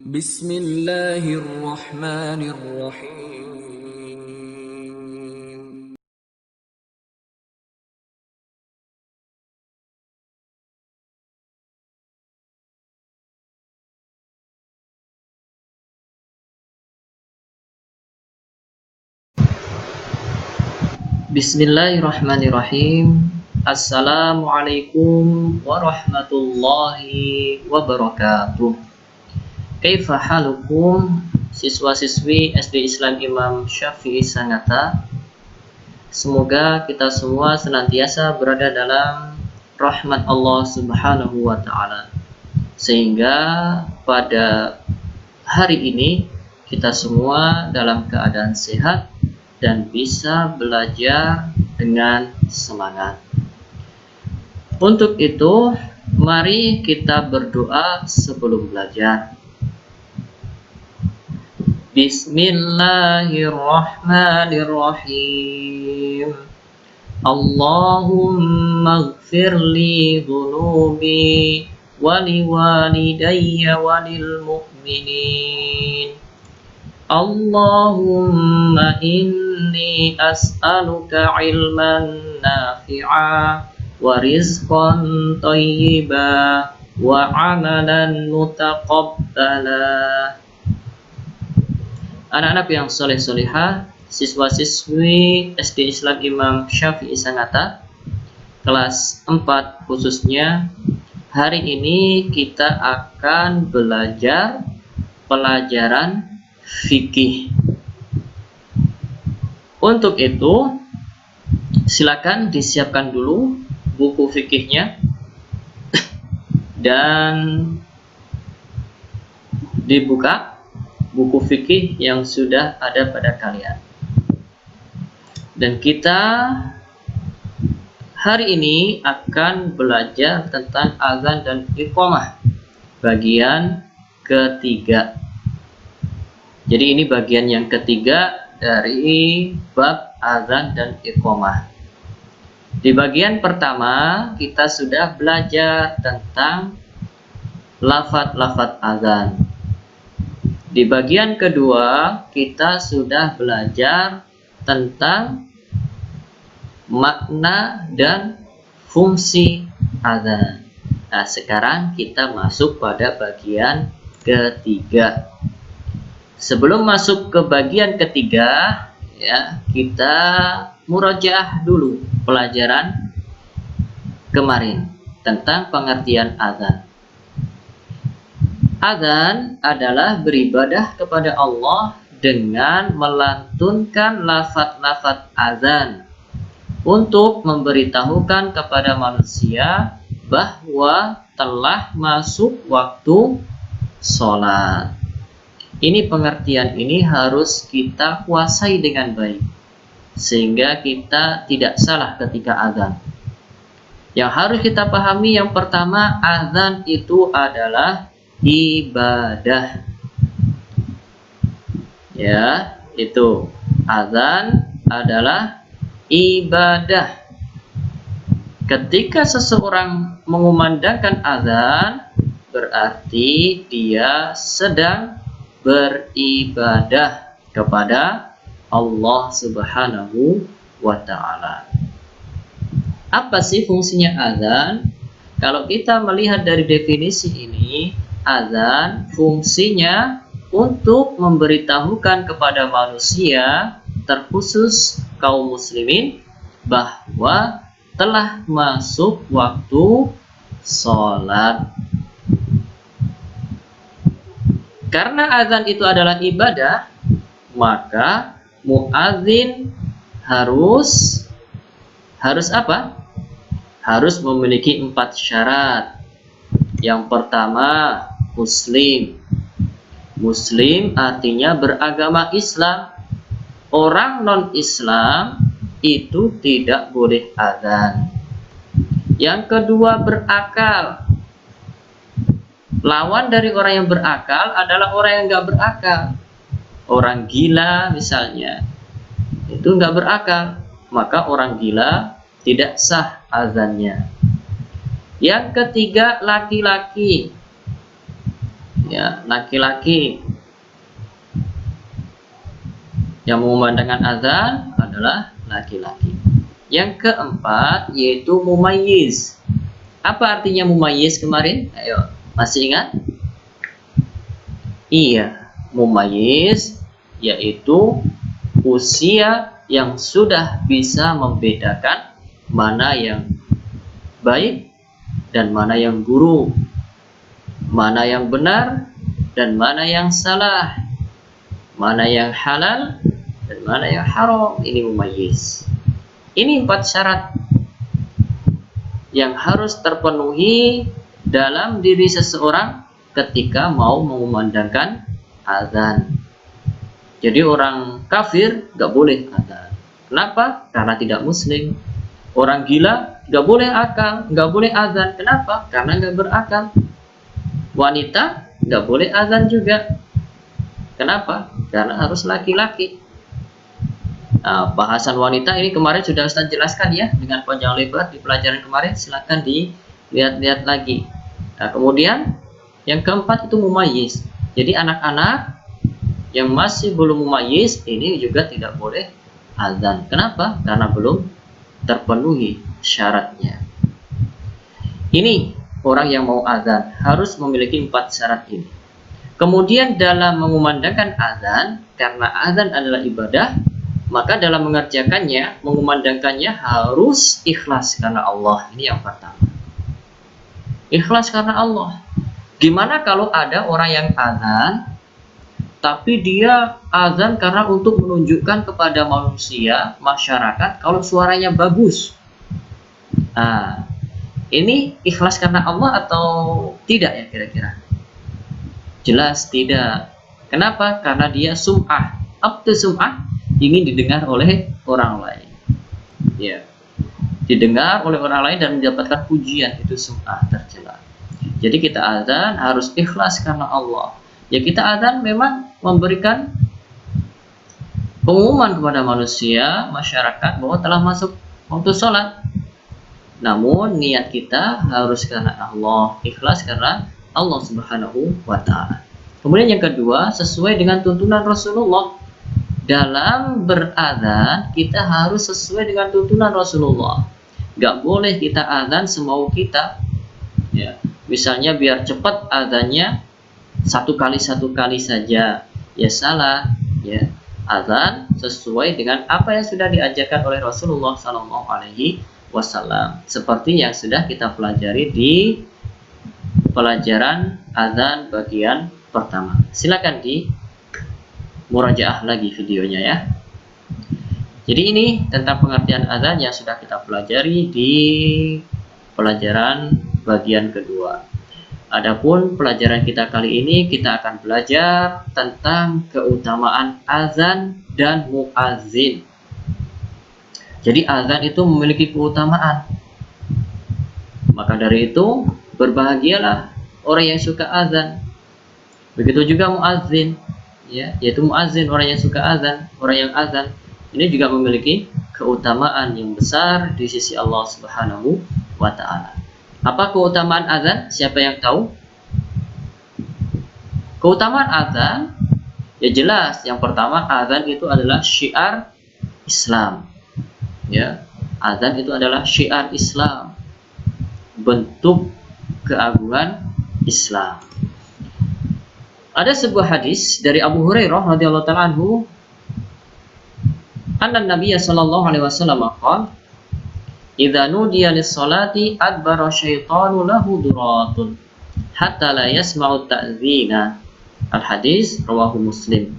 Bismillahirrahmanirrahim. Bismillahirrahmanirrahim. Assalamualaikum warahmatullahi wabarakatuh. Kaifa halukum siswa-siswi SD Islam Imam Syafi'i Sangatta. Semoga kita semua senantiasa berada dalam rahmat Allah Subhanahu wa taala. Sehingga pada hari ini kita semua dalam keadaan sehat dan bisa belajar dengan semangat. Untuk itu, mari kita berdoa sebelum belajar. Bismillahirrahmanirrahim. Allahumma ighfirli dhunubi wali walidayya walil mu'minin. Allahumma inni as'aluka ilman nafi'a wa rizqan thayyiba wa amalan mutaqabbala. Anak-anak yang soleh-solehah, siswa-siswi SD Islam Imam Syafi'i Sangatta kelas 4 khususnya, hari ini kita akan belajar pelajaran fikih. Untuk itu, silakan disiapkan dulu buku fikihnya dan dibuka buku fikih yang sudah ada pada kalian. Dan kita hari ini akan belajar tentang azan dan iqamah bagian ketiga. Jadi ini bagian yang ketiga dari bab azan dan iqamah. Di bagian pertama kita sudah belajar tentang lafaz-lafaz azan. Di bagian kedua kita sudah belajar tentang makna dan fungsi azan. Nah, sekarang kita masuk pada bagian ketiga. Sebelum masuk ke bagian ketiga, ya, kita murajaah dulu pelajaran kemarin tentang pengertian azan. Azan adalah beribadah kepada Allah dengan melantunkan lafaz-lafaz azan untuk memberitahukan kepada manusia bahwa telah masuk waktu sholat. Ini pengertian ini harus kita kuasai dengan baik sehingga kita tidak salah ketika azan. Yang harus kita pahami yang pertama, azan itu adalah ibadah. Ya, itu azan adalah ibadah. Ketika seseorang mengumandangkan azan, berarti dia sedang beribadah kepada Allah Subhanahu wa ta'ala. Apa sih fungsinya azan? Kalau kita melihat dari definisi ini, azan fungsinya untuk memberitahukan kepada manusia, terkhusus kaum muslimin, bahwa telah masuk waktu sholat. Karena azan itu adalah ibadah, maka muadzin harus apa? Harus memiliki 4 syarat. Yang pertama, muslim. Muslim artinya beragama Islam. Orang non-Islam itu tidak boleh azan. Yang kedua, berakal. Lawan dari orang yang berakal adalah orang yang nggak berakal. Orang gila misalnya, itu nggak berakal, maka orang gila tidak sah azannya. Yang ketiga, laki-laki. Ya, laki-laki yang mengumandangkan azan adalah laki-laki. Yang keempat yaitu mumayyiz. Apa artinya mumayyiz kemarin? Ayo, masih ingat? Iya, mumayyiz yaitu usia yang sudah bisa membedakan mana yang baik dan mana yang buruk, mana yang benar dan mana yang salah, mana yang halal dan mana yang haram. Ini mumayyiz. Ini 4 syarat yang harus terpenuhi dalam diri seseorang ketika mau mengumandangkan azan. Jadi orang kafir gak boleh azan. Kenapa? Karena tidak muslim. Orang gila gak boleh azan. Kenapa? Karena gak berakal. Wanita gak boleh azan juga. Kenapa? Karena harus laki-laki. Nah, bahasan wanita ini kemarin sudah Ustaz jelaskan ya dengan panjang lebar di pelajaran kemarin. Silakan dilihat-lihat lagi. Nah, kemudian yang keempat itu mumayyiz. Jadi anak-anak yang masih belum mumayyiz ini juga tidak boleh azan. Kenapa? Karena belum terpenuhi syaratnya. Ini orang yang mau azan harus memiliki 4 syarat ini. Kemudian dalam mengumandangkan azan, karena azan adalah ibadah, maka dalam mengerjakannya, mengumandangkannya harus ikhlas karena Allah. Ini yang pertama. Ikhlas karena Allah. Gimana kalau ada orang yang azan, tapi dia azan karena untuk menunjukkan kepada manusia, masyarakat, kalau suaranya bagus. Nah, ini ikhlas karena Allah atau tidak ya kira-kira? Jelas tidak. Kenapa? Karena dia sum'ah. Apa itu sum'ah? Ingin didengar oleh orang lain. Ya. Didengar oleh orang lain dan mendapatkan pujian, itu sum'ah tercela. Jadi kita azan harus ikhlas karena Allah. Ya, kita azan memang memberikan pengumuman kepada manusia, masyarakat bahwa telah masuk waktu sholat. Namun niat kita harus karena Allah, ikhlas karena Allah Subhanahu wa ta'ala. Kemudian yang kedua, sesuai dengan tuntunan Rasulullah. Dalam berazan kita harus sesuai dengan tuntunan Rasulullah. Gak boleh kita azan semau kita. Ya, misalnya biar cepat azannya satu kali saja, ya salah. Ya, azan sesuai dengan apa yang sudah diajarkan oleh Rasulullah SAW, seperti yang sudah kita pelajari di pelajaran azan bagian pertama. Silakan di murajaah lagi videonya ya. Jadi ini tentang pengertian azan yang sudah kita pelajari di pelajaran bagian kedua. Adapun pelajaran kita kali ini kita akan belajar tentang keutamaan azan dan muazzin. Jadi azan itu memiliki keutamaan. Maka dari itu berbahagialah orang yang suka azan. Begitu juga muazzin. Ya, yaitu muazzin, orang yang suka azan, orang yang azan ini juga memiliki keutamaan yang besar di sisi Allah Subhanahu wa ta'ala. Apa keutamaan azan? Siapa yang tahu? Keutamaan azan ya jelas. Yang pertama, azan itu adalah syiar Islam. Ya, azan itu adalah syiar Islam, bentuk keagungan Islam. Ada sebuah hadis dari Abu Hurairah radhiyallahu ta'ala anhu, anna Nabiy sallallahu alaihi wasallam qala, "Idza nudiya lis-salati adbara syaitanu lahu duratun hatta la yasma'u ta'dzina." Al-hadis rawahu Muslim.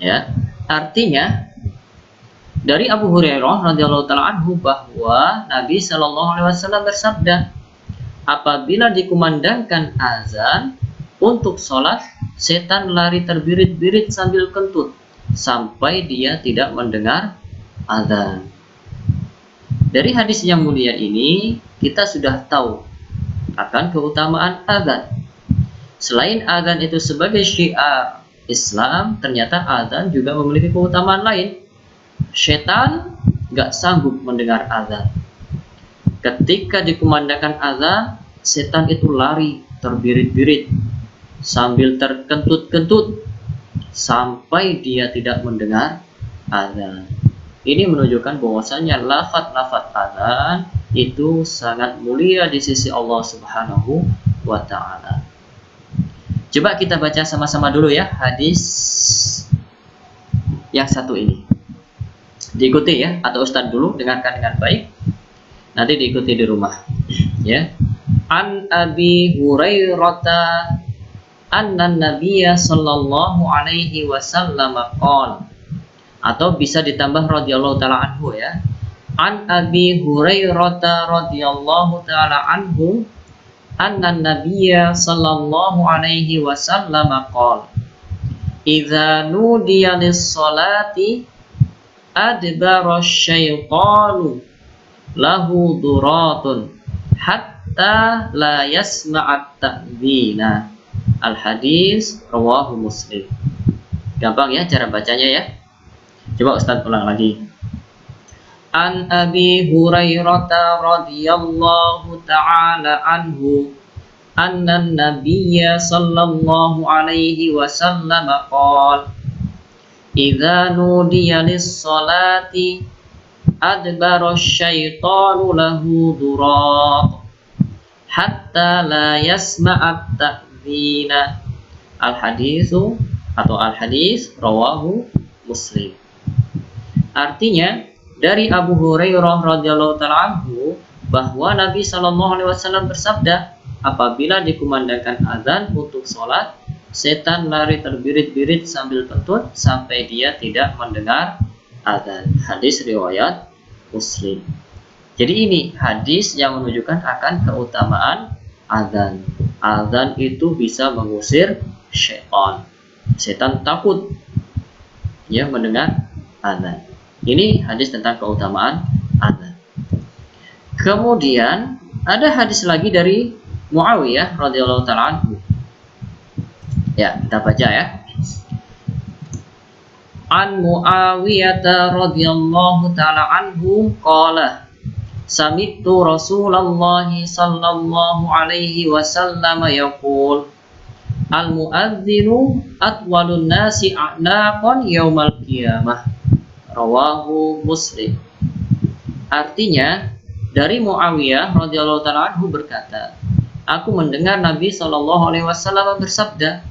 Ya, artinya dari Abu Hurairah radhiyallahu ta'ala anhu bahwa Nabi sallallahu alaihi wasallam bersabda, apabila dikumandangkan azan untuk sholat, setan lari terbirit-birit sambil kentut sampai dia tidak mendengar azan. Dari hadis yang mulia ini kita sudah tahu akan keutamaan azan. Selain azan itu sebagai syiar Islam, ternyata azan juga memiliki keutamaan lain. Setan gak sanggup mendengar azan. Ketika dikumandangkan azan, setan itu lari terbirit-birit sambil terkentut-kentut sampai dia tidak mendengar azan. Ini menunjukkan bahwasanya lafaz-lafaz azan itu sangat mulia di sisi Allah Subhanahu wa taala. Coba kita baca sama-sama dulu ya hadis yang satu ini. Diikuti ya, atau Ustadz dulu dengarkan dengan baik. Nanti diikuti di rumah. Ya. An Abi Hurairah anna Nabiyya sallallahu alaihi wasallam qala, atau bisa ditambah radhiyallahu taala anhu ya. An Abi Hurairah radhiyallahu taala anhu anna Nabiyya sallallahu alaihi wasallam qala, idza nudiya lis-salati adbara syaitanu lahu duratun hatta la yasma'at ta'dhina. Al-hadis rawahu Muslim. Gampang ya cara bacanya ya. Coba Ustaz ulang lagi. An Abi Hurairah radhiyallahu ta'ala anhu anna Nabiyya sallallahu alaihi wasallam qala, idza nudiya lis-salati adbara syaitanu lahu durat hatta la yasma'at ta'dhina. Al-hadisu atau al-hadis rawahu Muslim. Artinya dari Abu Hurairah radhiyallahu taala anhu bahwa Nabi sallallahu alaihi wasallam bersabda, apabila dikumandangkan azan untuk sholat, setan lari terbirit-birit sambil kentut sampai dia tidak mendengar azan. Hadis riwayat Muslim. Jadi ini hadis yang menunjukkan akan keutamaan azan. Azan itu bisa mengusir syaitan. Setan takut ya mendengar azan. Ini hadis tentang keutamaan azan. Kemudian ada hadis lagi dari Muawiyah radhiyallahu taala anhu. Ya, kita baca ya. An Muawiyah radhiyallahu taala anhu qala, sami'tu Rasulullah sallallahu alaihi wasallam yaqul, al muadzinu atwalun nasi a'naqan yaumal qiyamah. Rawahu Muslim. Artinya dari Muawiyah radhiyallahu taala anhu berkata, aku mendengar Nabi sallallahu alaihi wasallam bersabda,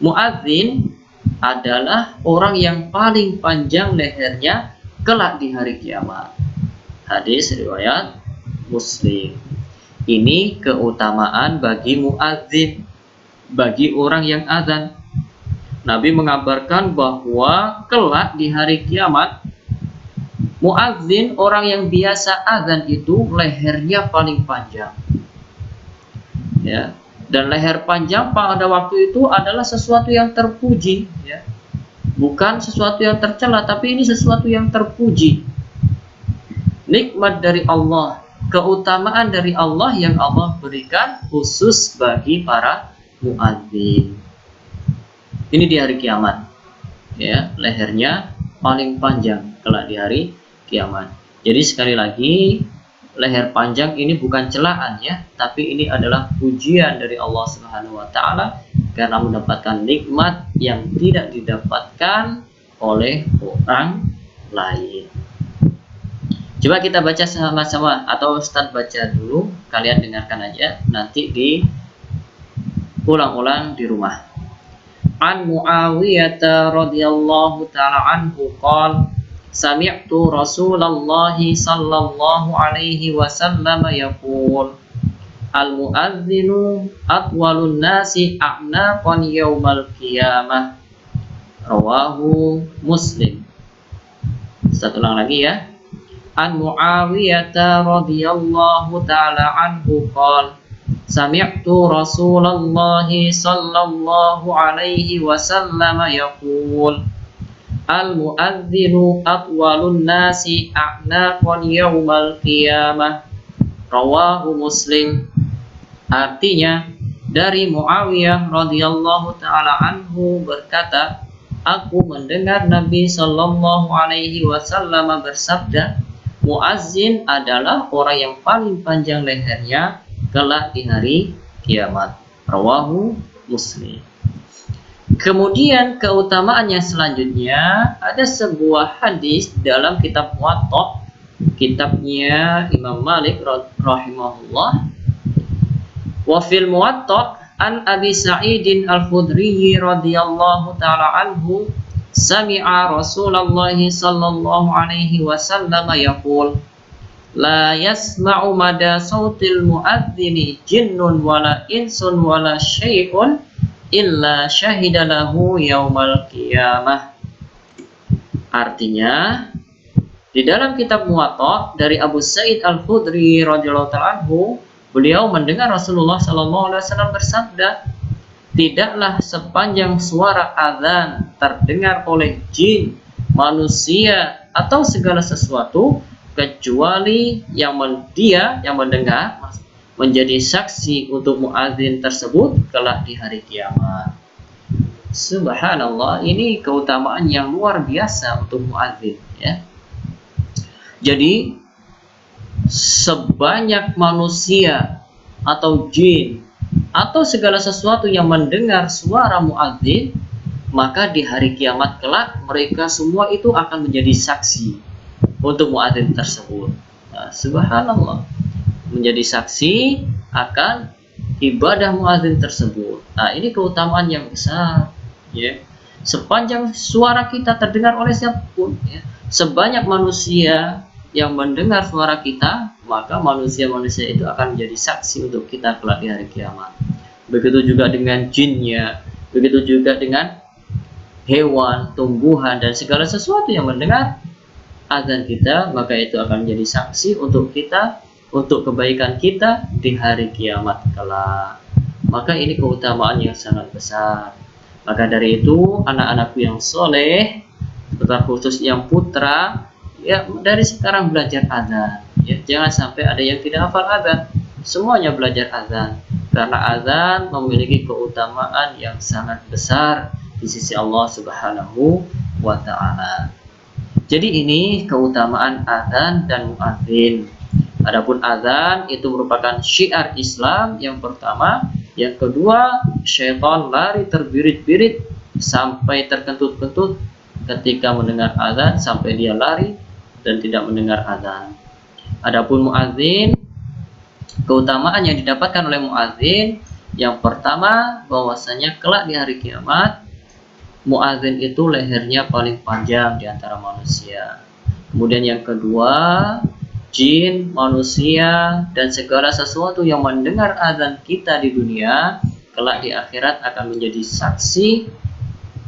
muadzin adalah orang yang paling panjang lehernya kelak di hari kiamat. Hadis riwayat Muslim. Ini keutamaan bagi muadzin, bagi orang yang azan. Nabi mengabarkan bahwa kelak di hari kiamat, muadzin, orang yang biasa azan itu lehernya paling panjang. Ya. Dan leher panjang pada waktu itu adalah sesuatu yang terpuji, ya. Bukan sesuatu yang tercela, tapi ini sesuatu yang terpuji. Nikmat dari Allah, keutamaan dari Allah yang Allah berikan khusus bagi para muadzin. Ini di hari kiamat, ya, lehernya paling panjang kelak di hari kiamat. Jadi sekali lagi, leher panjang ini bukan celaan ya, tapi ini adalah pujian dari Allah Subhanahu wa taala karena mendapatkan nikmat yang tidak didapatkan oleh orang lain. Coba kita baca sama-sama, atau Ustaz baca dulu, kalian dengarkan aja, nanti diulang-ulang di rumah. An Muawiyah radhiyallahu taala anhu qala, sami'tu Rasulullah sallallahu alaihi wasallam yaqul, al muadzinu atwalun nasi a'naqan yaumal qiyamah. Rawahu Muslim. Satu ulang lagi ya. An Muawiyah radhiyallahu taala anhu qala, sami'tu Rasulullah sallallahu alaihi wasallam yaqul, al muadzinu atwalun nasi a'naqan yaumal qiyamah. Rawahu Muslim. Artinya dari Muawiyah radhiyallahu taala anhu berkata, aku mendengar Nabi sallallahu alaihi wasallam bersabda, muazzin adalah orang yang paling panjang lehernya kelak di hari kiamat. Rawahu Muslim. Kemudian keutamaan yang selanjutnya, ada sebuah hadis dalam kitab Muwatta, kitabnya Imam Malik rahimahullah. Wa fil Muwatta an Abi Sa'idin Al-Khudri radhiyallahu ta'ala anhu sami'a Rasulullah sallallahu alaihi wasallam yaqul la yasma'u mada sautil muadzini jinnun wala insun wala syai'un illa syahida lahu yaumal qiyamah. Artinya, di dalam kitab Muwatta dari Abu Sa'id Al-Khudri radhiyallahu ta'ala anhu, beliau mendengar Rasulullah sallallahu alaihi wasallam bersabda, tidaklah sepanjang suara azan terdengar oleh jin, manusia atau segala sesuatu kecuali yang mendengar menjadi saksi untuk muadzin tersebut kelak di hari kiamat. Subhanallah, ini keutamaan yang luar biasa untuk muadzin, ya. Jadi sebanyak manusia atau jin atau segala sesuatu yang mendengar suara muadzin, maka di hari kiamat kelak mereka semua itu akan menjadi saksi untuk muadzin tersebut. Nah, subhanallah, menjadi saksi akan ibadah muadzin tersebut. Nah, ini keutamaan yang besar, ya. Sepanjang suara kita terdengar oleh siapapun, ya, sebanyak manusia yang mendengar suara kita, maka manusia-manusia itu akan menjadi saksi untuk kita kelak di hari kiamat. Begitu juga dengan jinnya, begitu juga dengan hewan, tumbuhan, dan segala sesuatu yang mendengar azan kita, maka itu akan menjadi saksi untuk kita, untuk kebaikan kita di hari kiamat kelak. Maka ini keutamaan yang sangat besar. Maka dari itu, anak-anakku yang soleh, terkhusus yang putra, ya dari sekarang belajar azan, ya. Jangan sampai ada yang tidak hafal azan. Semuanya belajar azan, karena azan memiliki keutamaan yang sangat besar di sisi Allah Subhanahu wa ta'ala. Jadi ini keutamaan azan dan muadzin. Adapun azan itu merupakan syiar Islam yang pertama. Yang kedua, syaitan lari terbirit-birit sampai terkentut-kentut ketika mendengar azan, sampai dia lari dan tidak mendengar azan. Adapun muadzin, keutamaan yang didapatkan oleh muadzin, yang pertama bahwasanya kelak di hari kiamat muadzin itu lehernya paling panjang di antara manusia. Kemudian yang kedua, jin, manusia, dan segala sesuatu yang mendengar azan kita di dunia, kelak di akhirat akan menjadi saksi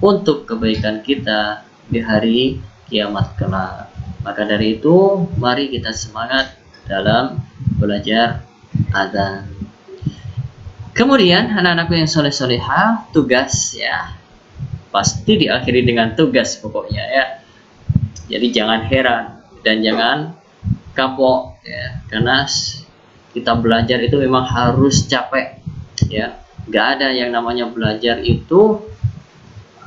untuk kebaikan kita di hari kiamat kelak. Maka dari itu, mari kita semangat dalam belajar azan. Kemudian, anak-anakku yang soleh-solehah, tugas, ya, pasti diakhiri dengan tugas pokoknya, ya. Jadi jangan heran dan jangan kapok, ya, karena kita belajar itu memang harus capek, ya. Gak ada yang namanya belajar itu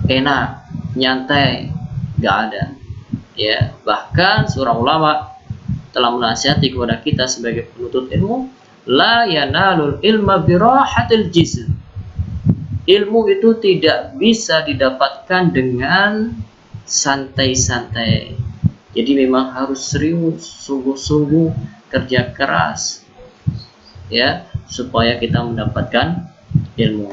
enak, nyantai, gak ada, ya. Bahkan surah ulama telah menasihati kepada kita sebagai penuntut ilmu, la yanalul ilma birahatil jism. Ilmu itu tidak bisa didapatkan dengan santai-santai. Jadi memang harus serius, sungguh-sungguh kerja keras, ya, supaya kita mendapatkan ilmu.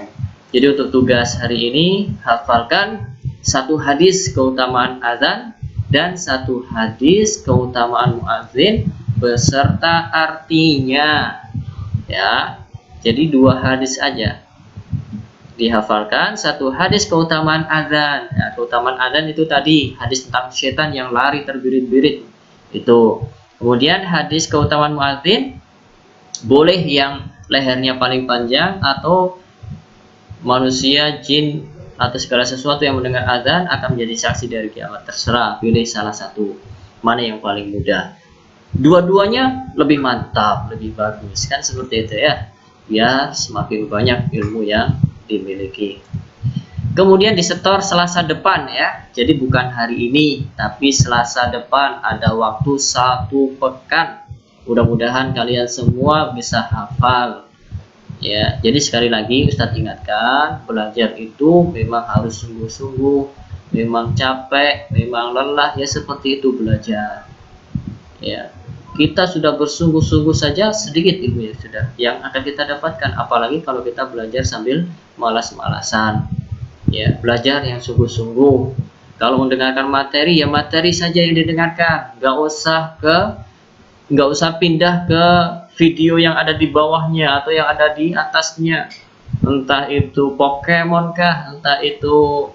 Jadi untuk tugas hari ini, hafalkan satu hadis keutamaan azan dan satu hadis keutamaan muadzin beserta artinya, ya. Jadi dua hadis aja dihafalkan. Satu hadis keutamaan azan, ya, keutamaan azan itu tadi hadis tentang setan yang lari terbirit-birit itu. Kemudian hadis keutamaan muadzin, boleh yang lehernya paling panjang atau manusia, jin, atau segala sesuatu yang mendengar azan akan menjadi saksi dari kiamat. Terserah, pilih salah satu, mana yang paling mudah. Dua-duanya lebih mantap, lebih bagus, kan seperti itu, ya, biar semakin banyak ilmu yang dimiliki. Kemudian disetor Selasa depan, ya. Jadi bukan hari ini, tapi Selasa depan, ada waktu 1 pekan. Mudah-mudahan kalian semua bisa hafal Ya, jadi sekali lagi Ustadz ingatkan, belajar itu memang harus sungguh-sungguh, memang capek, memang lelah, ya seperti itu belajar. Ya, kita sudah bersungguh-sungguh saja sedikit ilmu yang sudah yang akan kita dapatkan, apalagi kalau kita belajar sambil malas-malasan. Ya, belajar yang sungguh-sungguh. Kalau mendengarkan materi, ya materi saja yang didengarkan, nggak usah pindah ke video yang ada di bawahnya atau yang ada di atasnya, entah itu Pokemon kah, entah itu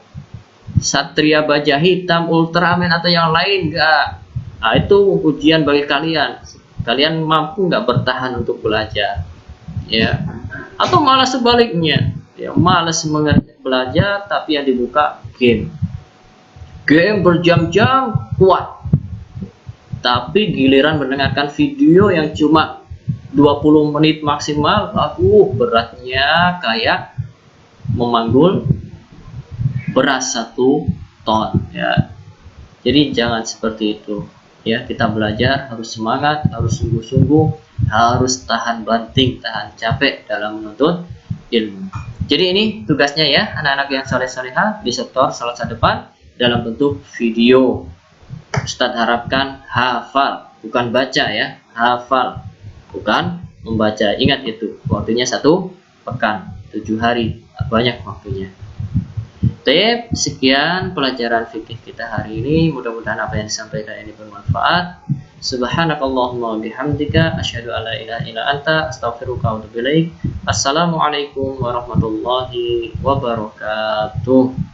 Satria Baja Hitam, Ultraman atau yang lain. Enggak. Nah, itu ujian bagi kalian mampu nggak bertahan untuk belajar, ya, atau malah sebaliknya, ya malas belajar tapi yang dibuka game berjam-jam kuat, tapi giliran mendengarkan video yang cuma 20 menit maksimal, beratnya kayak memanggul beras 1 ton, ya. Jadi jangan seperti itu, ya. Kita belajar harus semangat, harus sungguh-sungguh, harus tahan banting, tahan capek dalam menuntut ilmu. Jadi ini tugasnya ya, anak-anak yang soleh-soleha disetor selasa depan dalam bentuk video. Ustadz harapkan hafal, bukan baca ya, hafal, bukan membaca. Ingat itu, waktunya 1 pekan, 7 hari, banyak waktunya. Sekian pelajaran fikih kita hari ini. Mudah-mudahan apa yang disampaikan ini bermanfaat. Subhanakallahumma bihamdika asyhadu an la ilaha illa anta astaghfiruka wa atubu ilaik. Assalamualaikum warahmatullahi wabarakatuh.